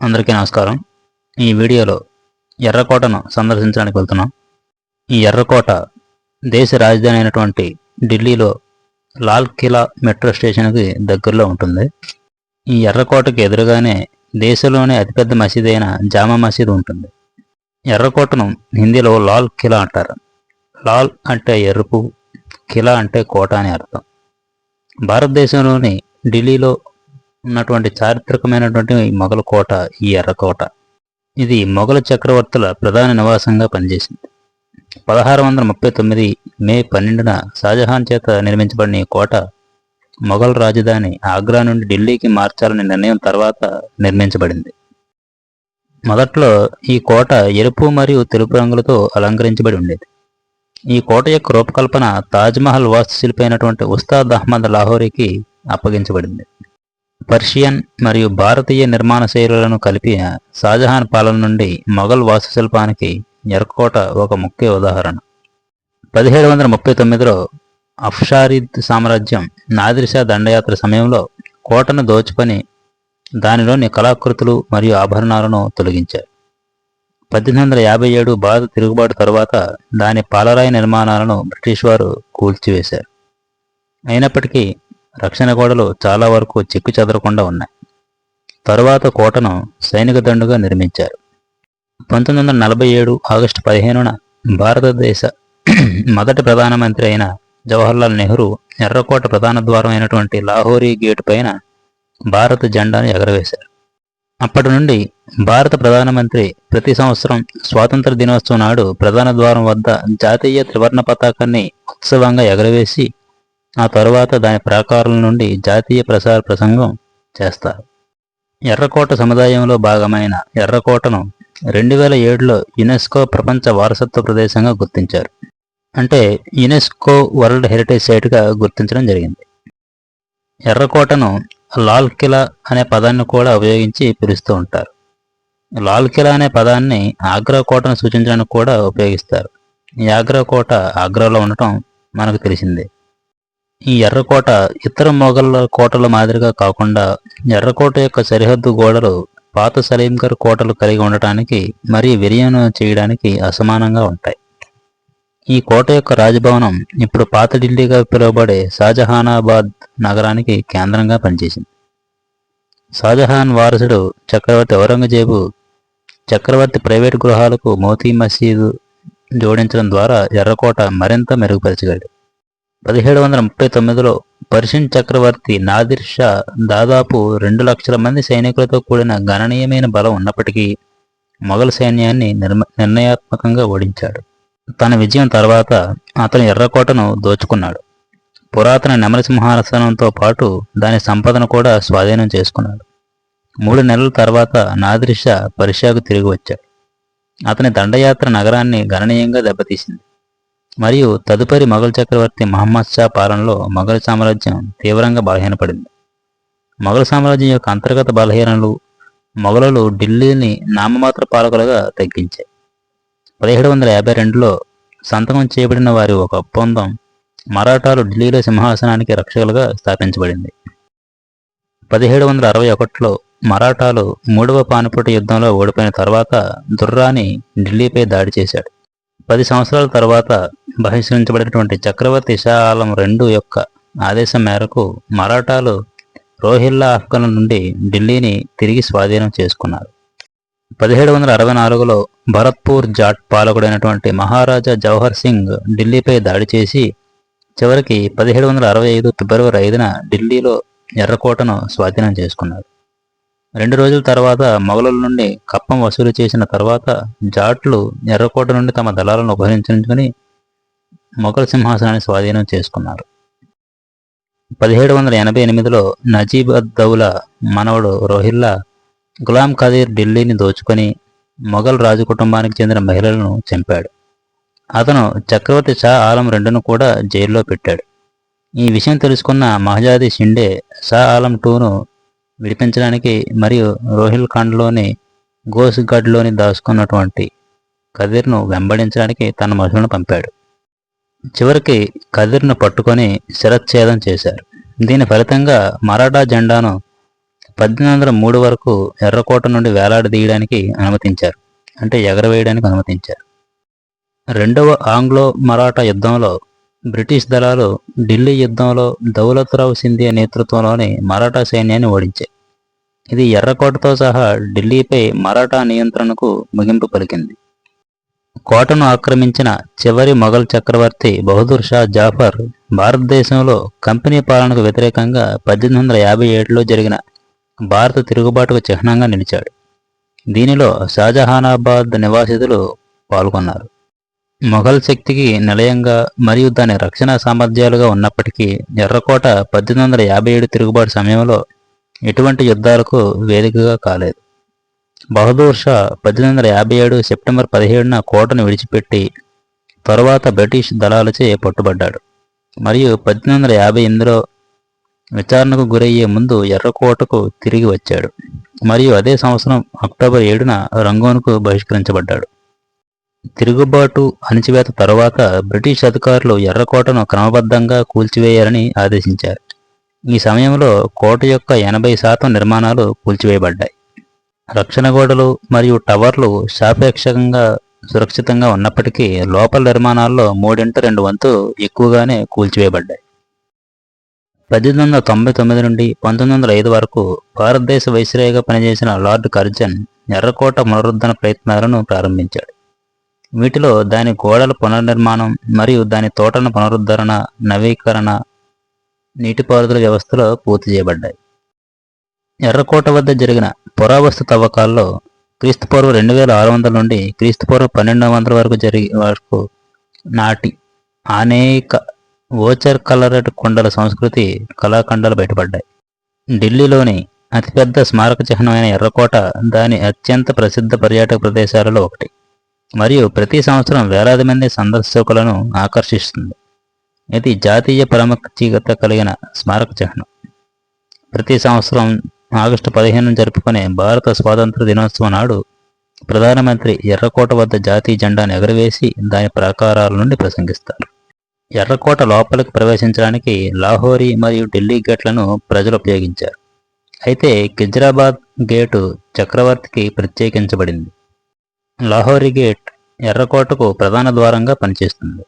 అందరికీ నమస్కారం. ఈ వీడియోలో ఎర్రకోటను సందర్శించడానికి వెళ్తున్నాం. ఈ ఎర్రకోట దేశ రాజధాని అయినటువంటి ఢిల్లీలో లాల్ కిలా మెట్రో స్టేషన్కి దగ్గరలో ఉంటుంది. ఈ ఎర్రకోటకి ఎదురుగానే దేశంలోనే అతిపెద్ద మసీద్ అయిన జామా మసీద్ ఉంటుంది. ఎర్రకోటను హిందీలో లాల్ కిలా అంటారు. లాల్ అంటే ఎరుపు, కిలా అంటే కోట అని అర్థం. భారతదేశంలోని ఢిల్లీలో ఉన్నటువంటి చారిత్రకమైనటువంటి మొఘల్ కోట ఈ ఎర్రకోట. ఇది మొఘల్ చక్రవర్తుల ప్రధాన నివాసంగా పనిచేసింది. 1639 మే 12న షాజహాన్ చేత నిర్మించబడిన ఈ కోట మొఘల్ రాజధాని ఆగ్రా నుండి ఢిల్లీకి మార్చాలనే నిర్ణయం తర్వాత నిర్మించబడింది. మొదట్లో ఈ కోట ఎరుపు మరియు తెలుపు రంగులతో అలంకరించబడి ఉండేది. ఈ కోట యొక్క రూపకల్పన తాజ్మహల్ వాస్తుశిల్పి అయినటువంటి ఉస్తాద్ అహ్మద్ లాహోరీకి అప్పగించబడింది. పర్షియన్ మరియు భారతీయ నిర్మాణ శైలులను కలిపిన షాజహాన్ పాలన నుండి మొఘల్ వాస్తుశిల్పానికి ఎర్రకోట ఒక ముఖ్య ఉదాహరణ. 1739లో అఫ్షారిద్ సామ్రాజ్యం నాదిర్ షా దండయాత్ర సమయంలో కోటను దోచుకొని దానిలోని కళాకృతులు మరియు ఆభరణాలను తొలగించారు. 1857 భారత తిరుగుబాటు తరువాత దాని పాలరాయి నిర్మాణాలను బ్రిటిష్ వారు కూల్చివేశారు. అయినప్పటికీ రక్షణ గోడలు చాలా వరకు చెక్కు చెదరకుండా ఉన్నాయి. తరువాత కోటను సైనిక దండుగా నిర్మించారు. 1947 ఆగస్టు 15న భారతదేశ మొదటి ప్రధానమంత్రి అయిన జవహర్లాల్ నెహ్రూ ఎర్రకోట ప్రధాన ద్వారం అయినటువంటి లాహోరీ గేటు పైన భారత జెండాను ఎగరవేశారు. అప్పటి నుండి భారత ప్రధానమంత్రి ప్రతి సంవత్సరం స్వాతంత్ర దినోత్సవం నాడు ప్రధాన ద్వారం వద్ద జాతీయ త్రివర్ణ పతాకాన్ని ఉత్సవంగా ఎగరవేసి ఆ తరువాత దాని ప్రాకారాల నుండి జాతీయ ప్రసార ప్రసంగం చేస్తారు. ఎర్రకోట సముదాయంలో భాగమైన ఎర్రకోటను 2007లో యునెస్కో ప్రపంచ వారసత్వ ప్రదేశంగా గుర్తించారు. అంటే యునెస్కో వరల్డ్ హెరిటేజ్ సైట్గా గుర్తించడం జరిగింది. ఎర్రకోటను లాల్ కిలా అనే పదాన్ని కూడా ఉపయోగించి పిలుస్తూ ఉంటారు. లాల్ కిలా అనే పదాన్ని ఆగ్రా కోటను సూచించడానికి కూడా ఉపయోగిస్తారు. ఈ ఆగ్రా కోట ఆగ్రాలో ఉండటం మనకు తెలిసిందే. ఈ ఎర్రకోట ఇతర మొఘల్ కోటల మాదిరిగా కాకుండా ఎర్రకోట యొక్క సరిహద్దు గోడలు పాత సలీంగర్ కోటలు కలిగి ఉండటానికి మరియు విలీనం చేయడానికి అసమానంగా ఉంటాయి. ఈ కోట యొక్క రాజభవనం ఇప్పుడు పాత ఢిల్లీగా పిలువబడే షాజహానాబాద్ నగరానికి కేంద్రంగా పనిచేసింది. షాజహాన్ వారసుడు చక్రవర్తి ఔరంగజేబు చక్రవర్తి ప్రైవేటు గృహాలకు మోతీ మసీదు జోడించడం ద్వారా ఎర్రకోట మరింత మెరుగుపరచగలడు. 1739లో పర్షియన్ చక్రవర్తి నాదిర్ షా దాదాపు 2 లక్షల మంది సైనికులతో కూడిన గణనీయమైన బలం ఉన్నప్పటికీ మొఘల్ సైన్యాన్ని నిర్ణయాత్మకంగా ఓడించాడు. తన విజయం తర్వాత అతను ఎర్రకోటను దోచుకున్నాడు. పురాతన నెమలి సింహాసనంతో పాటు దాని సంపదను కూడా స్వాధీనం చేసుకున్నాడు. 3 నెలల తర్వాత నాదిర్ షా పర్షియాకు తిరిగి వచ్చాడు. అతని దండయాత్ర నగరాన్ని గణనీయంగా దెబ్బతీసింది మరియు తదుపరి మొఘల్ చక్రవర్తి మహమ్మద్ షా పాలనలో మొఘల్ సామ్రాజ్యం తీవ్రంగా బలహీనపడింది. మొఘల్ సామ్రాజ్యం యొక్క అంతర్గత బలహీనలు మొఘలులు ఢిల్లీని నామమాత్ర పాలకులుగా తగ్గించాయి. 1752లో సంతకం చేయబడిన వారి ఒక ఒప్పందం మరాఠాలు ఢిల్లీలో సింహాసనానికి రక్షకులుగా స్థాపించబడింది. 1761లో మరాఠాలు 3వ పానిపట్టు యుద్ధంలో ఓడిపోయిన తర్వాత దుర్రాని ఢిల్లీపై దాడి చేశాడు. 10 సంవత్సరాల తర్వాత బహిష్కరించబడినటువంటి చక్రవర్తి షా ఆలం II యొక్క ఆదేశం మేరకు మరాఠాలు రోహిల్లా ఆఫ్ఘన్ల నుండి ఢిల్లీని తిరిగి స్వాధీనం చేసుకున్నారు. 1764లో భరత్పూర్ జాట్ పాలకుడైనటువంటి మహారాజా జవహర్ సింగ్ ఢిల్లీపై దాడి చేసి చివరికి 1765 ఫిబ్రవరి 5న ఢిల్లీలో ఎర్రకోటను స్వాధీనం చేసుకున్నారు. 2 రోజుల తర్వాత మొఘలుల నుండి కప్పం వసూలు చేసిన తర్వాత జాట్లు ఎర్రకోట నుండి తమ దళాలను ఉపహరించుకుని మొఘల్ సింహాసనాన్ని స్వాధీనం చేసుకున్నారు. 1788లో నజీబ్ అద్ దౌలా మనవడు రోహిల్లా గులాం ఖదీర్ ఢిల్లీని దోచుకొని మొఘల్ రాజు కుటుంబానికి చెందిన మహిళలను చంపాడు. అతను చక్రవర్తి షా ఆలం IIను కూడా జైల్లో పెట్టాడు. ఈ విషయం తెలుసుకున్న మహజాది షిండే షా ఆలం IIను విడిపించడానికి మరియు రోహిల్ఖండ్లోని గోస్గఢ్లోని దాచుకున్నటువంటి ఖదీర్ను వెంబడించడానికి తన మనుషులను పంపాడు. చివరికి ఖదీర్ను పట్టుకొని శిరచ్ఛేదం చేశారు. దీని ఫలితంగా మరాఠా జెండాను 1803 వరకు ఎర్రకోట నుండి వేలాడదీయడానికి అనుమతించారు, అంటే ఎగరవేయడానికి అనుమతించారు. రెండవ ఆంగ్లో మరాఠా యుద్ధంలో బ్రిటిష్ దళాలు ఢిల్లీ యుద్ధంలో దౌలత్రావు సింధియా నేతృత్వంలోని మరాఠా సైన్యాన్ని ఓడించాయి. ఇది ఎర్రకోటతో సహా ఢిల్లీపై మరాఠా నియంత్రణకు ముగింపు పలికింది. కోటను ఆక్రమించిన చివరి మొఘల్ చక్రవర్తి బహదూర్ షా జాఫర్ భారతదేశంలో కంపెనీ పాలనకు వ్యతిరేకంగా 1857లో జరిగిన భారత తిరుగుబాటుకు చిహ్నంగా నిలిచాడు. దీనిలో షాజహానాబాద్ నివాసితులు పాల్గొన్నారు. మొఘల్ శక్తికి నిలయంగా మరియు దాని రక్షణ సామర్థ్యాలుగా ఉన్నప్పటికీ ఎర్రకోట 1857 తిరుగుబాటు సమయంలో ఎటువంటి యుద్ధాలకు వేదికగా కాలేదు. బహదూర్ షా 1857 సెప్టెంబర్ 17న కోటను విడిచిపెట్టి తరువాత బ్రిటిష్ దళాలచే పట్టుబడ్డాడు మరియు 1858లో విచారణకు గురయ్యే ముందు ఎర్రకోటకు తిరిగి వచ్చాడు మరియు అదే సంవత్సరం అక్టోబర్ 7న రంగూన్కు బహిష్కరించబడ్డాడు. తిరుగుబాటు అణిచివేత తరువాత బ్రిటిష్ అధికారులు ఎర్రకోటను క్రమబద్ధంగా కూల్చివేయాలని ఆదేశించారు. ఈ సమయంలో కోట యొక్క 80% నిర్మాణాలు కూల్చివేయబడ్డాయి. రక్షణ గోడలు మరియు టవర్లు సాపేక్షంగా సురక్షితంగా ఉన్నప్పటికీ లోపల నిర్మాణాల్లో 3/2 వంతు ఎక్కువగానే కూల్చివేయబడ్డాయి. 1899 నుండి 1905 వరకు భారతదేశ వైస్రాయ్గా పనిచేసిన లార్డ్ కర్జన్ ఎర్రకోట పునరుద్ధరణ ప్రయత్నాలను ప్రారంభించాడు. వీటిలో దాని గోడల పునర్నిర్మాణం మరియు దాని తోటల పునరుద్ధరణ, నవీకరణ, నీటిపారుదల వ్యవస్థలో పూర్తి చేయబడ్డాయి. ఎర్రకోట వద్ద జరిగిన పురావస్తు తవ్వకాల్లో క్రీస్తుపూర్వం 2600 నుండి క్రీస్తుపూర్వం 1200 వరకు నాటి అనేక ఓచర్ కలరెడ్ కొండల సంస్కృతి కళాఖండాలు బయటపడ్డాయి. ఢిల్లీలోని అతిపెద్ద స్మారక చిహ్నమైన ఎర్రకోట దాని అత్యంత ప్రసిద్ధ పర్యాటక ప్రదేశాలలో ఒకటి మరియు ప్రతి సంవత్సరం వేలాది మంది సందర్శకులను ఆకర్షిస్తుంది. ఇది జాతీయ ప్రాముఖ్యత కలిగిన స్మారక చిహ్నం. ప్రతి సంవత్సరం ఆగస్టు 15న జరుపుకునే భారత స్వాతంత్ర దినోత్సవం నాడు ప్రధానమంత్రి ఎర్రకోట వద్ద జాతీయ జెండాను ఎగరవేసి దాని ప్రాకారాల నుండి ప్రసంగిస్తారు. ఎర్రకోట లోపలికి ప్రవేశించడానికి లాహోరీ మరియు ఢిల్లీ గేట్లను ప్రజలు ఉపయోగించారు. అయితే కిజ్రాబాద్ గేటు చక్రవర్తికి ప్రత్యేకించబడింది. లాహోరీ గేట్ ఎర్రకోటకు ప్రధాన ద్వారంగా పనిచేస్తుంది.